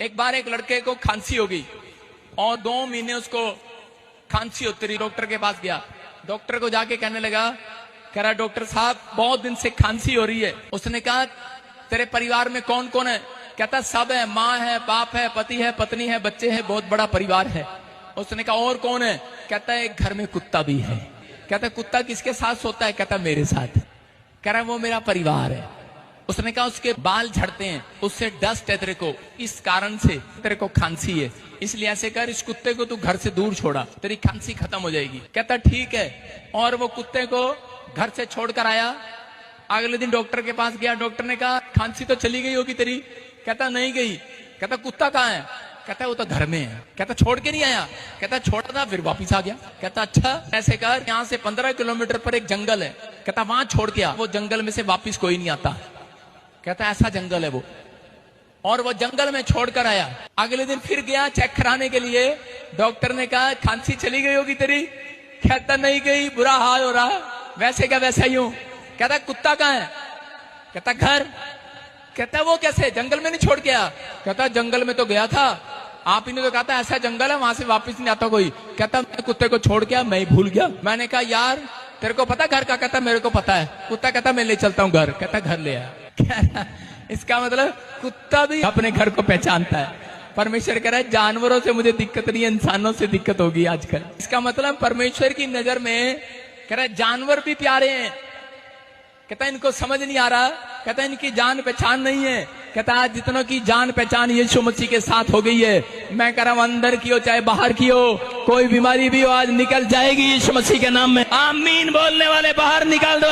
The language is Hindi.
एक बार एक लड़के को खांसी हो गई और 2 महीने उसको खांसी होती रही। डॉक्टर के पास गया, डॉक्टर को जाके कहने लगा, कह रहा डॉक्टर साहब बहुत दिन से खांसी हो रही है। उसने कहा तेरे परिवार में कौन कौन है? कहता सब है, माँ है, बाप है, पति है, पत्नी है, बच्चे हैं, बहुत बड़ा परिवार है। उसने कहा और कौन है? कहता है एक घर में कुत्ता भी है। कहता कुत्ता किसके साथ सोता है? कहता मेरे साथ। कह रहा वो मेरा परिवार है। उसने कहा उसके बाल झड़ते हैं, उससे डस्ट है तेरे को, इस कारण से तेरे को खांसी है, इसलिए ऐसे कर इस कुत्ते को तू घर से दूर छोड़ा, तेरी खांसी खत्म हो जाएगी। कहता ठीक है। और वो कुत्ते को घर से छोड़कर आया। अगले दिन डॉक्टर के पास गया, डॉक्टर ने कहा खांसी तो चली गई होगी तेरी। कहता नहीं गई। कहता कुत्ता कहाँ है? कहता वो तो घर में है। कहता छोड़ के नहीं आया? कहता छोड़ा था फिर वापिस आ गया। कहता अच्छा ऐसे कर, यहाँ से 15 किलोमीटर पर एक जंगल है, कहता वहां छोड़ के आ। वो जंगल में से वापिस कोई नहीं आता। कहता ऐसा जंगल है वो। और वो जंगल में छोड़कर आया। अगले दिन फिर गया चेक कराने के लिए। डॉक्टर ने कहा खांसी चली गई होगी तेरी। कहता नहीं गई, बुरा हाल हो रहा। वैसे क्या वैसा ही हूं। कहता कुत्ता कहाँ है? कहता घर। कहता वो कैसे? जंगल में नहीं छोड़ के आया? कहता जंगल में तो गया था, आप ही ने तो कहा था ऐसा जंगल है वहां से वापिस नहीं आता कोई। कहता मैं कुत्ते को छोड़ के मैं ही भूल गया। मैंने कहा यार तेरे को पता घर का? कहता मेरे को पता है। कुत्ता कहता मैं ले चलता हूँ घर। कहता घर ले आया। इसका मतलब कुत्ता भी अपने घर को पहचानता है। परमेश्वर कह रहा है जानवरों से मुझे दिक्कत नहीं है, इंसानों से दिक्कत होगी आजकल। इसका मतलब परमेश्वर की नजर में कह रहा है जानवर भी प्यारे हैं। कहता इनको समझ नहीं आ रहा, कहता इनकी जान पहचान नहीं है। कहता आज जितनों की जान पहचान यीशु मसीह के साथ हो गई है, मैं कह रहा हूं अंदर की हो चाहे बाहर की हो, कोई बीमारी भी हो आज निकल जाएगी यीशु मसीह के नाम में। आमीन बोलने वाले बाहर निकाल दो।